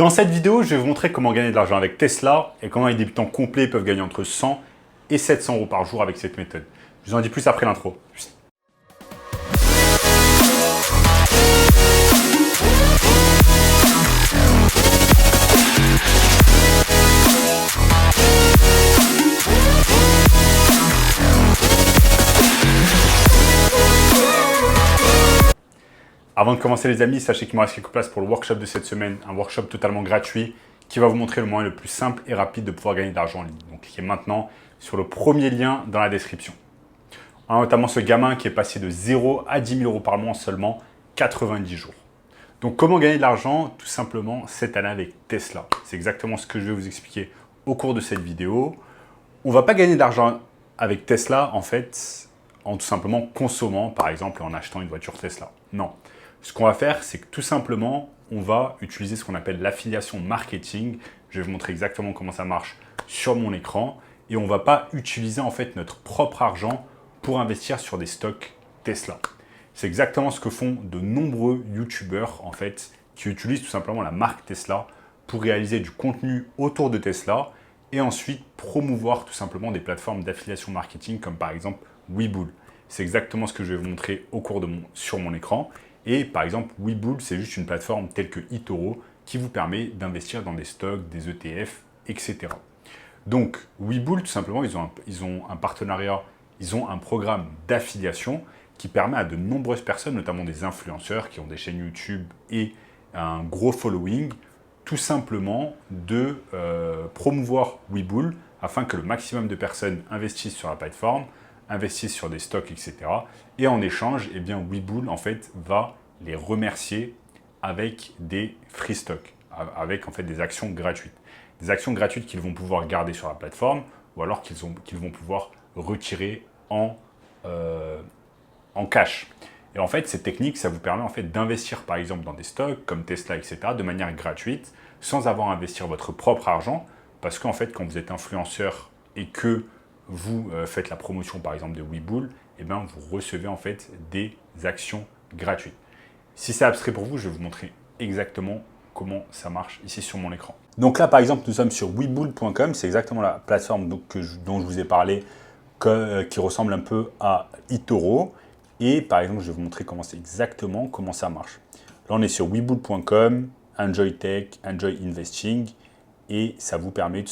Dans cette vidéo, je vais vous montrer comment gagner de l'argent avec Tesla et comment les débutants complets peuvent gagner entre 100 et 700 euros par jour avec cette méthode. Je vous en dis plus après l'intro. Avant de commencer les amis, sachez qu'il me reste quelques places pour le workshop de cette semaine, un workshop totalement gratuit qui va vous montrer le moyen le plus simple et rapide de pouvoir gagner de l'argent en ligne. Donc cliquez maintenant sur le premier lien dans la description. On a notamment ce gamin qui est passé de 0 à 10 000 euros par mois en seulement 90 jours. Donc comment gagner de l'argent? Tout simplement cette année avec Tesla. C'est exactement ce que je vais vous expliquer au cours de cette vidéo. On ne va pas gagner d'argent avec Tesla en fait en tout simplement consommant par exemple en achetant une voiture Tesla. Non. Ce qu'on va faire, c'est que tout simplement, on va utiliser ce qu'on appelle l'affiliation marketing. Je vais vous montrer exactement comment ça marche sur mon écran. Et on ne va pas utiliser en fait notre propre argent pour investir sur des stocks Tesla. C'est exactement ce que font de nombreux YouTubeurs en fait, qui utilisent tout simplement la marque Tesla pour réaliser du contenu autour de Tesla et ensuite promouvoir tout simplement des plateformes d'affiliation marketing comme par exemple Webull. C'est exactement ce que je vais vous montrer au cours sur mon écran. Et par exemple, Webull, c'est juste une plateforme telle que eToro qui vous permet d'investir dans des stocks, des ETF, etc. Donc, Webull, tout simplement, ils ont un partenariat, ils ont un programme d'affiliation qui permet à de nombreuses personnes, notamment des influenceurs qui ont des chaînes YouTube et un gros following, tout simplement de promouvoir Webull afin que le maximum de personnes investissent sur la plateforme, investissent sur des stocks, etc. Et en échange, eh bien, Webull, en fait, va les remercier avec des free stocks, avec en fait des actions gratuites. Des actions gratuites qu'ils vont pouvoir garder sur la plateforme ou alors qu'ils vont pouvoir retirer en cash. Et en fait, cette technique, ça vous permet en fait d'investir par exemple dans des stocks comme Tesla, etc. de manière gratuite, sans avoir à investir votre propre argent. Parce qu'en fait, quand vous êtes influenceur et que vous faites la promotion par exemple de Webull, eh bien, vous recevez en fait des actions gratuites. Si c'est abstrait pour vous, je vais vous montrer exactement comment ça marche ici sur mon écran. Donc là, par exemple, nous sommes sur webull.com. C'est exactement la plateforme dont je vous ai parlé, qui ressemble un peu à eToro. Et par exemple, je vais vous montrer exactement comment ça marche. Là, on est sur webull.com, Enjoy Tech, Enjoy Investing. Et ça vous permet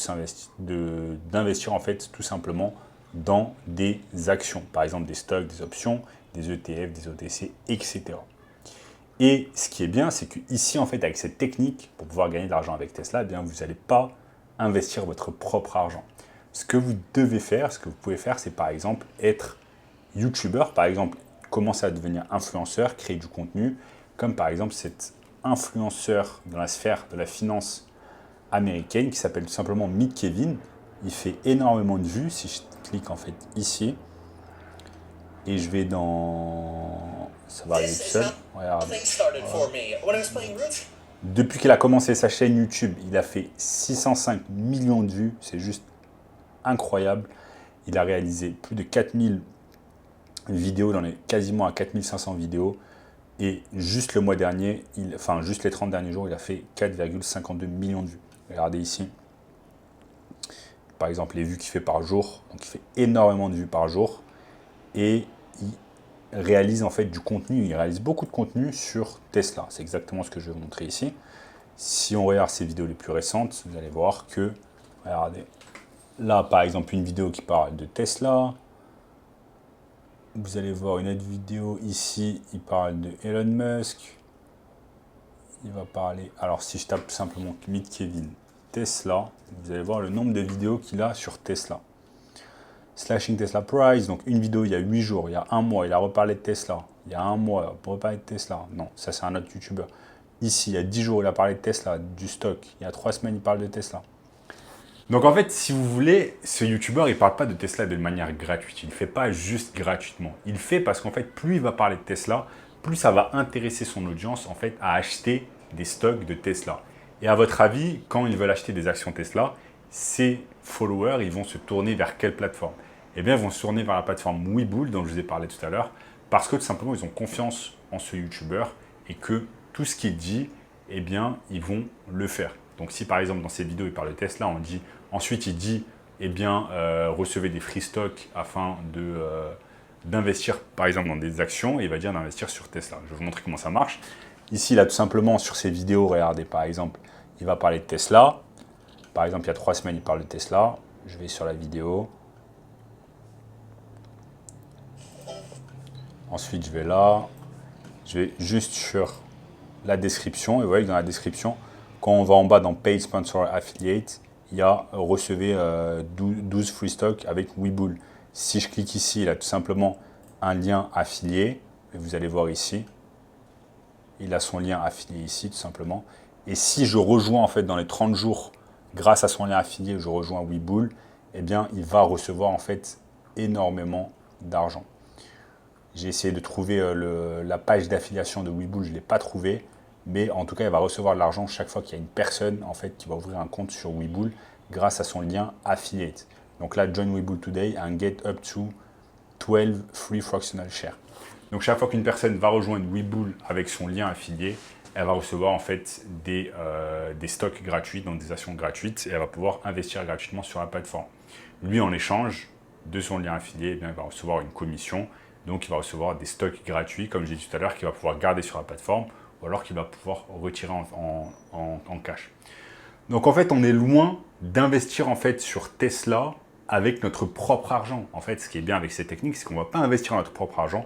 d'investir en fait tout simplement dans des actions. Par exemple, des stocks, des options, des ETF, des OTC, etc. Et ce qui est bien, c'est qu'ici, en fait, avec cette technique, pour pouvoir gagner de l'argent avec Tesla, eh bien, vous n'allez pas investir votre propre argent. Ce que vous devez faire, ce que vous pouvez faire, c'est par exemple être YouTuber, par exemple, commencer à devenir influenceur, créer du contenu, comme par exemple cet influenceur dans la sphère de la finance américaine qui s'appelle tout simplement Mick Kevin. Il fait énormément de vues. Si je clique en fait ici, et je vais dans... Ça va arriver tout seul. Regardez. Depuis qu'il a commencé sa chaîne YouTube, il a fait 605 millions de vues. C'est juste incroyable. Il a réalisé plus de 4000 vidéos, dans quasiment à 4500 vidéos. Et juste le mois dernier, juste les 30 derniers jours, il a fait 4,52 millions de vues. Regardez ici. Par exemple, les vues qu'il fait par jour. Donc, il fait énormément de vues par jour. Et il réalise en fait du contenu, il réalise beaucoup de contenu sur Tesla. C'est exactement ce que je vais vous montrer ici. Si on regarde ses vidéos les plus récentes, vous allez voir que, regardez, là par exemple une vidéo qui parle de Tesla. Vous allez voir une autre vidéo ici, il parle de Elon Musk. Il va parler, alors si je tape tout simplement Mick Kevin Tesla, vous allez voir le nombre de vidéos qu'il a sur Tesla. Slashing Tesla Price, donc une vidéo il y a 8 jours, il y a un mois, il a reparlé de Tesla. Il y a un mois, il a reparlé de Tesla. Non, ça c'est un autre YouTuber. Ici, il y a 10 jours, il a parlé de Tesla, du stock. Il y a 3 semaines, il parle de Tesla. Donc en fait, si vous voulez, ce YouTuber, il ne parle pas de Tesla de manière gratuite. Il ne fait pas juste gratuitement. Il fait parce qu'en fait, plus il va parler de Tesla, plus ça va intéresser son audience en fait à acheter des stocks de Tesla. Et à votre avis, quand ils veulent acheter des actions Tesla, ces followers, ils vont se tourner vers quelle plateforme? Eh bien, ils vont se tourner vers la plateforme Webull dont je vous ai parlé tout à l'heure parce que tout simplement, ils ont confiance en ce YouTuber et que tout ce qu'il dit eh bien, ils vont le faire. Donc, si par exemple, dans cette vidéo, il parle de Tesla, ensuite, il dit, eh bien, recevez des free stocks afin d'investir, par exemple, dans des actions, et il va dire d'investir sur Tesla. Je vais vous montrer comment ça marche. Ici, là, tout simplement, sur ces vidéos, regardez, par exemple, il va parler de Tesla. Par exemple, il y a 3 semaines, il parle de Tesla. Je vais sur la vidéo. Ensuite, je vais là. Je vais juste sur la description. Et vous voyez que dans la description, quand on va en bas dans Paid Sponsor Affiliate, il y a recevez 12 free stock avec Webull. Si je clique ici, il a tout simplement un lien affilié. Et vous allez voir ici. Il a son lien affilié ici, tout simplement. Et si je rejoins en fait dans les 30 jours, grâce à son lien affilié, je rejoins Webull, eh bien, il va recevoir en fait énormément d'argent. J'ai essayé de trouver la page d'affiliation de Webull, je ne l'ai pas trouvé, mais en tout cas, il va recevoir de l'argent chaque fois qu'il y a une personne en fait qui va ouvrir un compte sur Webull grâce à son lien affiliate. Donc là, join Webull today and get up to 12 free fractional shares. Donc chaque fois qu'une personne va rejoindre Webull avec son lien affilié, elle va recevoir en fait des stocks gratuits, donc des actions gratuites, et elle va pouvoir investir gratuitement sur la plateforme. Lui, en échange de son lien affilié, eh bien, il va recevoir une commission, donc il va recevoir des stocks gratuits, comme j'ai dit tout à l'heure, qu'il va pouvoir garder sur la plateforme, ou alors qu'il va pouvoir retirer en cash. Donc en fait, on est loin d'investir en fait sur Tesla avec notre propre argent. En fait, ce qui est bien avec ces techniques, c'est qu'on ne va pas investir notre propre argent,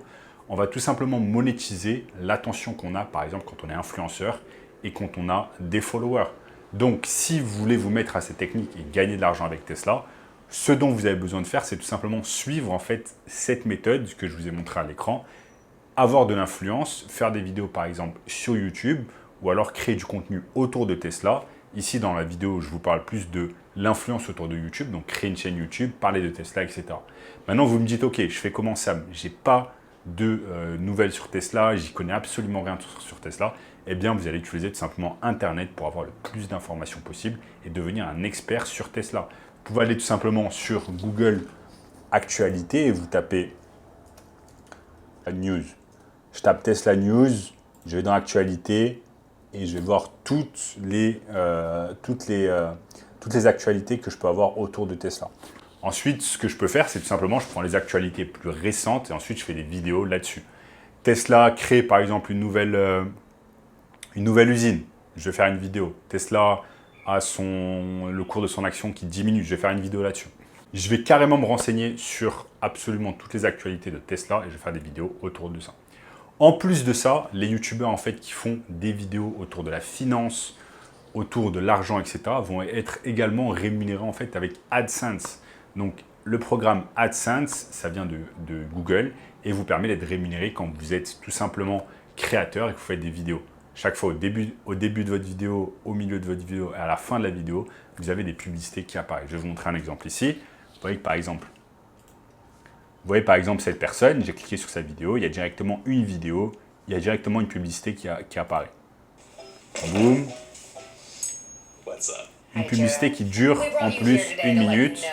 on va tout simplement monétiser l'attention qu'on a, par exemple, quand on est influenceur et quand on a des followers. Donc, si vous voulez vous mettre à cette technique et gagner de l'argent avec Tesla, ce dont vous avez besoin de faire, c'est tout simplement suivre en fait cette méthode que je vous ai montrée à l'écran, avoir de l'influence, faire des vidéos par exemple sur YouTube ou alors créer du contenu autour de Tesla. Ici, dans la vidéo, je vous parle plus de l'influence autour de YouTube, donc créer une chaîne YouTube, parler de Tesla, etc. Maintenant, vous me dites, ok, je fais comment Sam? J'ai pas de nouvelles sur Tesla, j'y connais absolument rien sur Tesla, eh bien vous allez utiliser tout simplement Internet pour avoir le plus d'informations possible et devenir un expert sur Tesla. Vous pouvez aller tout simplement sur Google Actualité et vous tapez News. Je tape Tesla News, je vais dans Actualité et je vais voir toutes les actualités que je peux avoir autour de Tesla. Ensuite, ce que je peux faire, c'est tout simplement, je prends les actualités plus récentes et ensuite je fais des vidéos là-dessus. Tesla crée par exemple une nouvelle usine. Je vais faire une vidéo. Tesla a le cours de son action qui diminue. Je vais faire une vidéo là-dessus. Je vais carrément me renseigner sur absolument toutes les actualités de Tesla et je vais faire des vidéos autour de ça. En plus de ça, les youtubeurs en fait qui font des vidéos autour de la finance, autour de l'argent, etc. vont être également rémunérés en fait avec AdSense. Donc, le programme AdSense, ça vient de Google et vous permet d'être rémunéré quand vous êtes tout simplement créateur et que vous faites des vidéos. Chaque fois, au début de votre vidéo, au milieu de votre vidéo et à la fin de la vidéo, vous avez des publicités qui apparaissent. Je vais vous montrer un exemple ici. Vous voyez par exemple cette personne, j'ai cliqué sur sa vidéo, il y a directement une vidéo, il y a directement une publicité qui apparaît. Boum. Une publicité qui dure en plus 1 minute.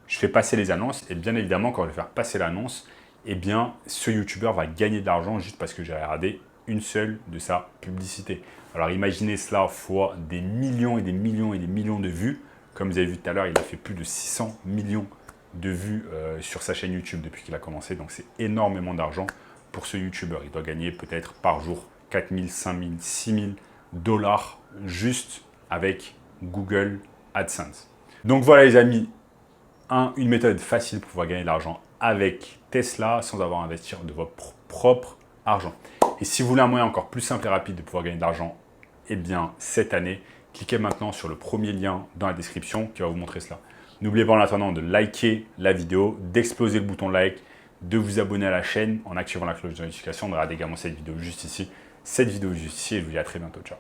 Je fais passer les annonces et bien évidemment, quand je vais faire passer l'annonce, eh bien, ce youtubeur va gagner de l'argent juste parce que j'ai regardé une seule de sa publicité. Alors imaginez cela fois des millions et des millions et des millions de vues. Comme vous avez vu tout à l'heure, il a fait plus de 600 millions de vues sur sa chaîne YouTube depuis qu'il a commencé. Donc c'est énormément d'argent pour ce youtubeur. Il doit gagner peut-être par jour 4 000, 5 000, 6 000 dollars juste avec Google AdSense. Donc voilà les amis, une méthode facile pour pouvoir gagner de l'argent avec Tesla sans avoir à investir de votre propre argent. Et si vous voulez un moyen encore plus simple et rapide de pouvoir gagner de l'argent, eh bien cette année, cliquez maintenant sur le premier lien dans la description qui va vous montrer cela. N'oubliez pas en attendant de liker la vidéo, d'exploser le bouton like, de vous abonner à la chaîne en activant la cloche de notification. On regarde également cette vidéo juste ici. Et je vous dis à très bientôt. Ciao.